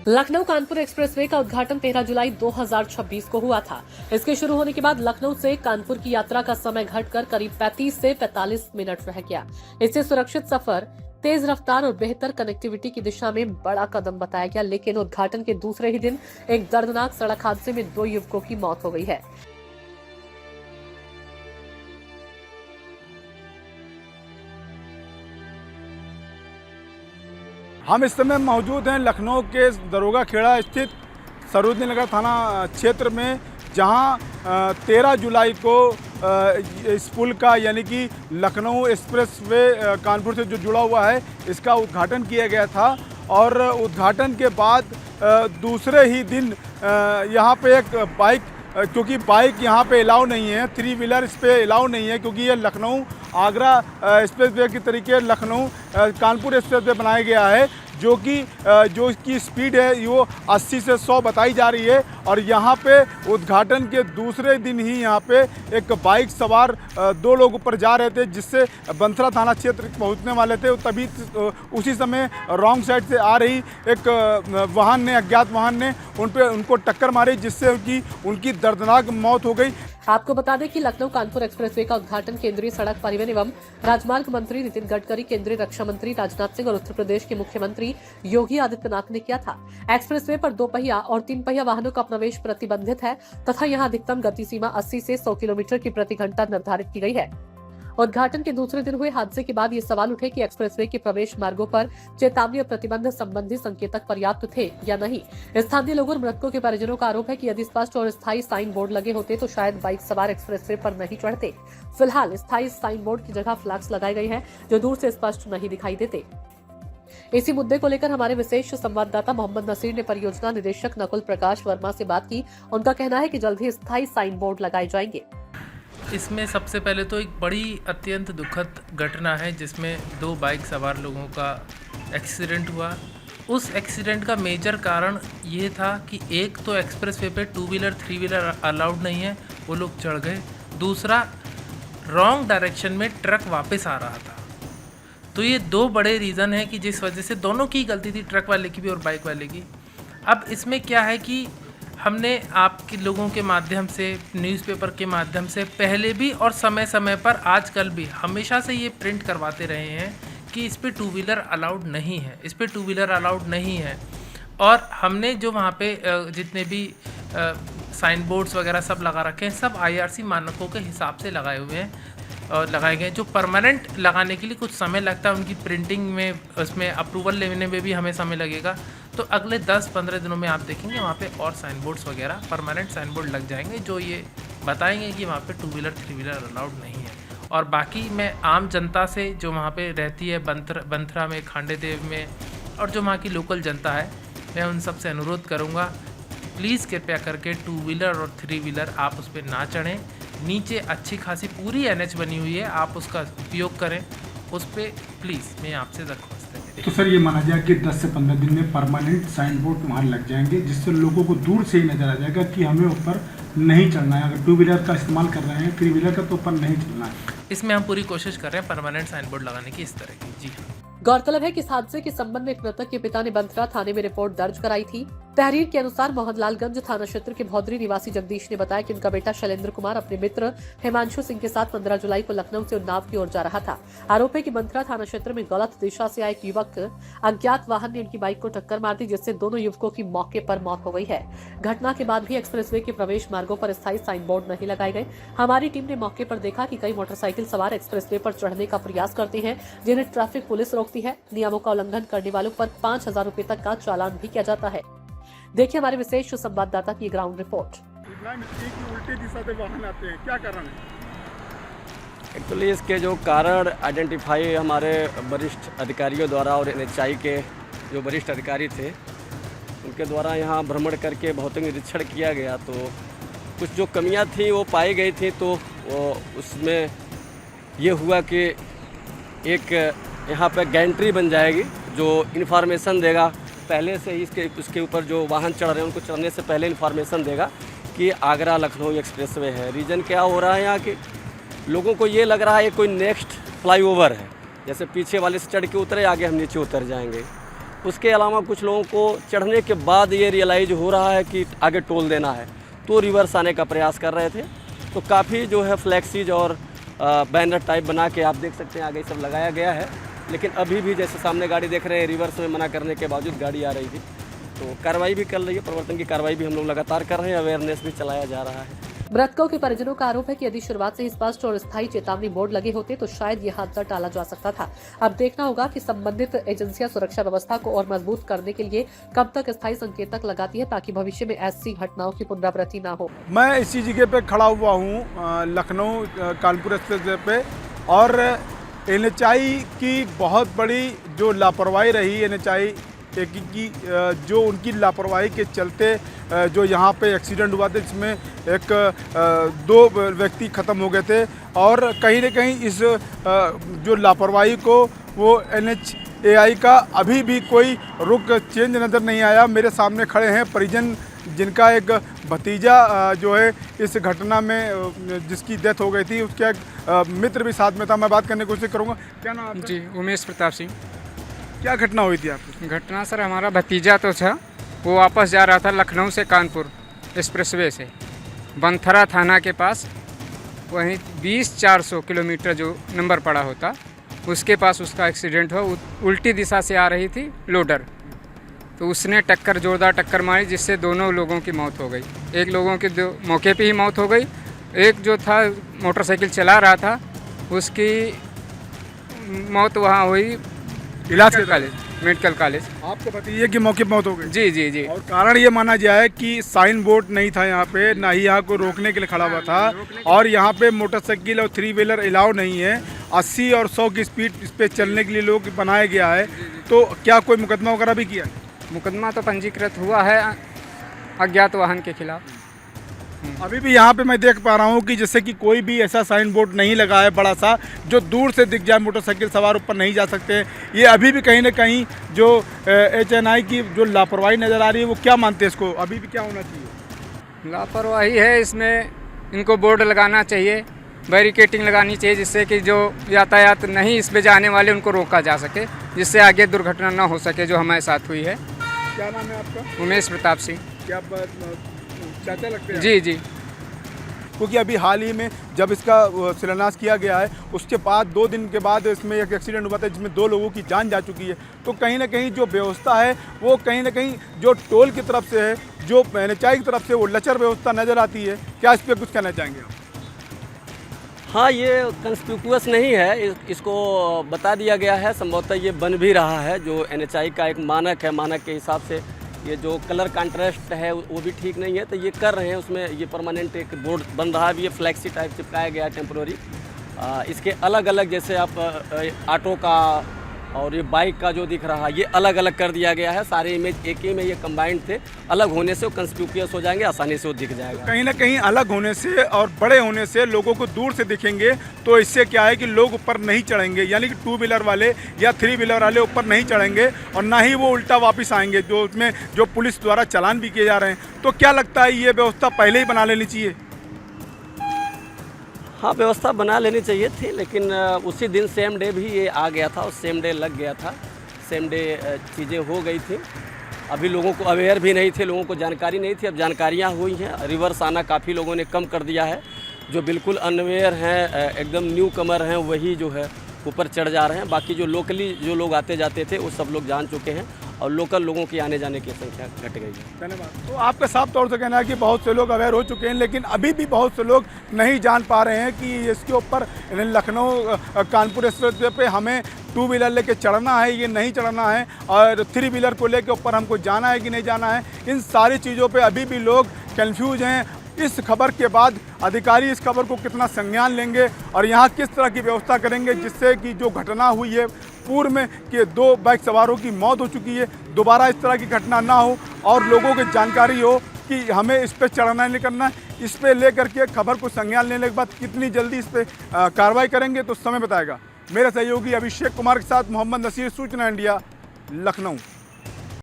Lucknow Kanpur expressway का उद्घाटन 13 जुलाई 2026 को हुआ था। इसके शुरू होने के बाद लखनऊ से कानपुर की यात्रा का समय घटकर करीब 35 से 45 मिनट रह गया। इससे सुरक्षित सफर, तेज रफ्तार और बेहतर कनेक्टिविटी की दिशा में बड़ा कदम बताया गया। लेकिन उद्घाटन के दूसरे ही दिन एक दर्दनाक सड़क हादसे में 2 युवकों की मौत हो गई है। हम इस समय मौजूद हैं लखनऊ के दरोगा खेड़ा स्थित सरोजनी नगर थाना क्षेत्र में, जहां 13 जुलाई को इस पुल का यानी कि लखनऊ एक्सप्रेसवे कानपुर से जो जुड़ा हुआ है, इसका उद्घाटन किया गया था। और उद्घाटन के बाद दूसरे ही दिन यहां पे एक बाइक, क्योंकि बाइक यहाँ पे अलाउ नहीं है, 3 व्हीलर इस पे अलाउ नहीं है, क्योंकि ये लखनऊ आगरा एक्सप्रेसवे की तरीके लखनऊ कानपुर एक्सप्रेसवे बनाया गया है, जो इसकी स्पीड है वो 80 से 100 बताई जा रही है। और यहाँ पे उद्घाटन के दूसरे दिन ही यहाँ पे एक बाइक सवार 2 लोग ऊपर जा रहे थे, जिससे बंथरा थाना क्षेत्र पहुँचने वाले थे। तभी उसी समय रॉन्ग साइड से आ रही एक अज्ञात वाहन ने उनको टक्कर मारी, जिससे उनकी दर्दनाक मौत हो गई। आपको बता दें कि लखनऊ कानपुर एक्सप्रेसवे का उद्घाटन केंद्रीय सड़क परिवहन एवं राजमार्ग मंत्री नितिन गडकरी, केंद्रीय रक्षा मंत्री राजनाथ सिंह और उत्तर प्रदेश के मुख्यमंत्री योगी आदित्यनाथ ने किया था। एक्सप्रेसवे पर 2 पहिया और 3 पहिया वाहनों का प्रवेश प्रतिबंधित है तथा यहां अधिकतम गति सीमा 80 से 100 किलोमीटर की प्रति घंटा निर्धारित की गई है। उद्घाटन के दूसरे दिन हुए हादसे के बाद ये सवाल उठे कि एक्सप्रेसवे के प्रवेश मार्गों पर चेतावनी और प्रतिबंध संबंधी संकेतक पर्याप्त थे या नहीं। स्थानीय लोगों और मृतकों के परिजनों का आरोप है कि यदि स्पष्ट और स्थायी साइन बोर्ड लगे होते तो शायद बाइक सवार एक्सप्रेसवे पर नहीं चढ़ते। फिलहाल स्थायी साइन बोर्ड की जगह फ्लैग्स लगाए गए हैं, जो दूर से स्पष्ट नहीं दिखाई देते। इसी मुद्दे को लेकर हमारे विशेष संवाददाता मोहम्मद नसीर ने परियोजना निदेशक नकुल प्रकाश वर्मा से बात की। उनका कहना है कि जल्द ही स्थायी साइन बोर्ड लगाए जाएंगे। इसमें सबसे पहले तो एक बड़ी अत्यंत दुखद घटना है, जिसमें 2 बाइक सवार लोगों का एक्सीडेंट हुआ। उस एक्सीडेंट का मेजर कारण ये था कि एक तो एक्सप्रेसवे पे 2 व्हीलर 3 व्हीलर अलाउड नहीं है, वो लोग चढ़ गए। दूसरा, रॉन्ग डायरेक्शन में ट्रक वापस आ रहा था। तो ये 2 बड़े रीज़न हैं कि जिस वजह से दोनों की गलती थी, ट्रक वाले की भी और बाइक वाले की। अब इसमें क्या है कि हमने आपके लोगों के माध्यम से, न्यूज़पेपर के माध्यम से पहले भी और समय समय पर आजकल भी हमेशा से ये प्रिंट करवाते रहे हैं कि इस पे 2 व्हीलर अलाउड नहीं है, इस पे 2 व्हीलर अलाउड नहीं है। और हमने जो वहाँ पे जितने भी साइन बोर्ड्स वगैरह सब लगा रखे हैं, सब IRC मानकों के हिसाब से लगाए हुए हैं और लगाए गए। जो परमानेंट लगाने के लिए कुछ समय लगता है, उनकी प्रिंटिंग में, उसमें अप्रूवल लेने में भी हमें समय लगेगा। तो अगले 10-15 दिनों में आप देखेंगे वहाँ पे और साइन बोर्ड्स वगैरह परमानेंट साइन बोर्ड लग जाएंगे, जो ये बताएंगे कि वहाँ पे 2 व्हीलर 3 व्हीलर अलाउड नहीं है। और बाकी मैं आम जनता से जो वहाँ पे रहती है, बंथरा में, खांडेदेव में, और जो वहाँ की लोकल जनता है, मैं उन सब से अनुरोध करूँगा, प्लीज़ कृपया करके 2 व्हीलर और 3 व्हीलर आप उस पर ना चढ़ें। नीचे अच्छी खासी पूरी NH बनी हुई है, आप उसका उपयोग करें, उस पर प्लीज़ मैं आपसे दरख्वास्त है। तो सर, ये माना जाए कि 10 से 15 दिन में परमानेंट साइन बोर्ड वहाँ लग जाएंगे, जिससे लोगों को दूर से ही नजर आ जाएगा कि हमें ऊपर नहीं चढ़ना है। अगर 2 व्हीलर का इस्तेमाल कर रहे हैं, 3 व्हीलर का, तो ऊपर नहीं चलना है। इसमें हम पूरी कोशिश कर रहे हैं परमानेंट साइन बोर्ड लगाने की, इस तरह की। जी हाँ। गौरतलब है कि इस हादसे के संबंध में एक मृतक के पिता ने बंथरा थाने में रिपोर्ट दर्ज कराई थी। तहरीर के अनुसार मोहनलालगंज थाना क्षेत्र के भौदरी निवासी जगदीश ने बताया कि उनका बेटा शैलेंद्र कुमार अपने मित्र हिमांशु सिंह के साथ 15 जुलाई को लखनऊ से उन्नाव की ओर जा रहा था। आरोप है कि बंथरा थाना क्षेत्र में गलत दिशा से आए एक युवक अज्ञात वाहन ने उनकी बाइक को टक्कर मार दी, जिससे दोनों युवकों की मौके पर मौत हो गई है। घटना के बाद भी एक्सप्रेसवे के प्रवेश मार्गों पर स्थायी साइन बोर्ड नहीं लगाए गए। हमारी टीम ने मौके पर देखा कि कई मोटरसाइकिल सवार एक्सप्रेसवे पर चढ़ने का प्रयास करते हैं, जिन्हें ट्रैफिक पुलिस रोकती है। नियमों का उल्लंघन करने वालों पर 5000 रुपए तक का चालान भी किया जाता है। देखिए हमारे विशेष संवाददाता की ग्राउंड रिपोर्ट। उल्टी दिशा से वाहन आते हैं, क्या कारण है? एक्चुअली इसके जो कारण आइडेंटिफाई हमारे वरिष्ठ अधिकारियों द्वारा और NHI के जो वरिष्ठ अधिकारी थे, उनके द्वारा यहाँ भ्रमण करके भौतिक निरीक्षण किया गया। तो कुछ जो कमियाँ थी वो पाई गई थी। तो उसमें ये हुआ कि एक यहाँ पे गैंट्री बन जाएगी, जो इन्फॉर्मेशन देगा पहले से ही, उसके ऊपर जो वाहन चढ़ रहे हैं उनको चढ़ने से पहले इन्फॉर्मेशन देगा कि आगरा लखनऊ एक्सप्रेसवे है। रीज़न क्या हो रहा है यहाँ कि लोगों को ये लग रहा है ये कोई नेक्स्ट फ्लाईओवर है, जैसे पीछे वाले से चढ़ के उतरे, आगे हम नीचे उतर जाएंगे। उसके अलावा कुछ लोगों को चढ़ने के बाद ये रियलाइज हो रहा है कि आगे टोल देना है, तो रिवर्स आने का प्रयास कर रहे थे। तो काफ़ी जो है फ्लैक्सीज और बैनर टाइप बना के आप देख सकते हैं आगे सब लगाया गया है, लेकिन अभी भी जैसे सामने गाड़ी देख रहे हैं रिवर्स में मना करने के बावजूद गाड़ी आ रही थी। तो कार्रवाई भी कर रही है, प्रवर्तन की कार्रवाई भी हम लोग लगातार कर रहे हैं, अवेयरनेस भी चलाया जा रहा है। मृतकों के परिजनों का आरोप है कि यदि शुरुआत से ही स्पष्ट और स्थायी चेतावनी बोर्ड लगे होते तो शायद ये हादसा टाला जा सकता था। अब देखना होगा कि संबंधित एजेंसियां सुरक्षा व्यवस्था को और मजबूत करने के लिए कब तक स्थायी संकेतक लगाती है ताकि भविष्य में ऐसी घटनाओं की पुनरावृत्ति न हो। मैं इसी जगह पे खड़ा हुआ हूँ लखनऊ कानपुर एक्सप्रेस पे, और NHAI की बहुत बड़ी जो लापरवाही रही, NHAI की जो उनकी लापरवाही के चलते जो यहाँ पे एक्सीडेंट हुआ था जिसमें दो व्यक्ति ख़त्म हो गए थे, और कहीं न कहीं इस जो लापरवाही को वो NHAI का अभी भी कोई रुख चेंज नज़र नहीं आया। मेरे सामने खड़े हैं परिजन जिनका एक भतीजा जो है इस घटना में जिसकी डेथ हो गई थी, उसका एक मित्र भी साथ में था। मैं बात करने की कोशिश करूँगा। क्या नाम आपका? जी, उमेश प्रताप सिंह। क्या घटना हुई थी आपकी? घटना सर हमारा भतीजा तो था, वो वापस जा रहा था लखनऊ से कानपुर एक्सप्रेसवे से बनथरा थाना के पास, वहीं 20-400 किलोमीटर जो नंबर पड़ा होता उसके पास उसका एक्सीडेंट हुआ। उल्टी दिशा से आ रही थी लोडर, तो उसने जोरदार टक्कर मारी जिससे दोनों लोगों की मौत हो गई। एक लोगों की मौके पे ही मौत हो गई, एक जो था मोटरसाइकिल चला रहा था उसकी मौत वहाँ हुई इलाज कॉलेज, मेडिकल कॉलेज। आपके भतीजे की मौके पर मौत हो गई? जी जी जी। और कारण ये माना जाए कि साइन बोर्ड नहीं था यहाँ पे, ना ही यहाँ को रोकने के लिए खड़ा हुआ था, और यहाँ पे मोटरसाइकिल और 3 व्हीलर अलाउ नहीं है। 80 और 100 की स्पीड इस पे चलने के लिए लोग बनाया गया है। तो क्या कोई मुकदमा वगैरह भी किया? मुकदमा तो पंजीकृत हुआ है अज्ञात वाहन के खिलाफ। अभी भी यहाँ पे मैं देख पा रहा हूँ कि जैसे कि कोई भी ऐसा साइन बोर्ड नहीं लगा है बड़ा सा जो दूर से दिख जाए, मोटरसाइकिल सवार ऊपर नहीं जा सकते। ये अभी भी कहीं ना कहीं जो NHAI की जो लापरवाही नज़र आ रही है, वो क्या मानते हैं इसको, अभी भी क्या होना चाहिए? लापरवाही है, इसमें इनको बोर्ड लगाना चाहिए, बैरिकेटिंग लगानी चाहिए जिससे कि जो यातायात नहीं इस पे जाने वाले उनको रोका जा सके, जिससे आगे दुर्घटना ना हो सके जो हमारे साथ हुई है। क्या नाम है आपका? उमेश प्रताप सिंह। क्या चाचा लगते हैं? जी जी। क्योंकि अभी हाल ही में जब इसका शिलान्यास किया गया है उसके बाद 2 दिन के बाद इसमें एक एक्सीडेंट हुआ था जिसमें 2 लोगों की जान जा चुकी है। तो कहीं ना कहीं जो व्यवस्था है वो कहीं ना कहीं जो टोल की तरफ से है, जो NHAI की तरफ से, वो लचर व्यवस्था नज़र आती है। क्या इस पर कुछ कहना चाहेंगे आप? हाँ, ये कंस्पिकुअस नहीं है, इसको बता दिया गया है, संभवतः ये बन भी रहा है। जो NHAI का एक मानक है, मानक के हिसाब से ये जो कलर कंट्रास्ट है वो भी ठीक नहीं है, तो ये कर रहे हैं। उसमें ये परमानेंट एक बोर्ड बन रहा है, ये फ्लैक्सी टाइप चिपकाया गया है टेम्प्रोरी। इसके अलग अलग जैसे आप ऑटो का और ये बाइक का जो दिख रहा है ये अलग अलग कर दिया गया है। सारे इमेज एक ही में ये कंबाइंड थे, अलग होने से वो कंस्पिकुअस हो जाएंगे, आसानी से वो दिख जाएगा। कहीं ना कहीं अलग होने से और बड़े होने से लोगों को दूर से दिखेंगे, तो इससे क्या है कि लोग ऊपर नहीं चढ़ेंगे, यानी कि 2 व्हीलर वाले या 3 व्हीलर वाले ऊपर नहीं चढ़ेंगे, और ना ही वो उल्टा वापस आएंगे, जो उसमें जो पुलिस द्वारा चालान भी किए जा रहे हैं। तो क्या लगता है ये व्यवस्था पहले ही बना लेनी चाहिए? हाँ, व्यवस्था बना लेनी चाहिए थी, लेकिन उसी दिन सेम डे भी ये आ गया था और सेम डे लग गया था, सेम डे चीज़ें हो गई थी। अभी लोगों को अवेयर भी नहीं थे, लोगों को जानकारी नहीं थी, अब जानकारियाँ हुई हैं। रिवर्स आना काफ़ी लोगों ने कम कर दिया है। जो बिल्कुल अनअवेयर हैं, एकदम न्यू कमर हैं, वही जो है ऊपर चढ़ जा रहे हैं। बाकी जो लोकली जो लोग आते जाते थे वो सब लोग जान चुके हैं, और लोकल लोगों की आने जाने की संख्या घट गई है। धन्यवाद। तो आपका साफ तौर से कहना है कि बहुत से लोग अवेयर हो चुके हैं, लेकिन अभी भी बहुत से लोग नहीं जान पा रहे हैं कि इसके ऊपर लखनऊ कानपुर एक्सप्रेस पे हमें 2 व्हीलर लेके चढ़ना है, ये नहीं चढ़ना है, और 3 व्हीलर को लेके ऊपर हमको जाना है कि नहीं जाना है। इन सारी चीज़ों पे अभी भी लोग कंफ्यूज हैं। इस खबर के बाद अधिकारी इस खबर को कितना संज्ञान लेंगे और यहाँ किस तरह की व्यवस्था करेंगे जिससे कि जो घटना हुई है पूर्व में कि 2 बाइक सवारों की मौत हो चुकी है, दोबारा इस तरह की घटना ना हो और लोगों को जानकारी हो कि हमें इस पर चढ़ना नहीं करना। इस पर लेकर के खबर को संज्ञान लेने के बाद कितनी जल्दी इस पर कार्रवाई करेंगे तो समय बताएगा। मेरे सहयोगी अभिषेक कुमार के साथ मोहम्मद नसीर, सूचना इंडिया, लखनऊ।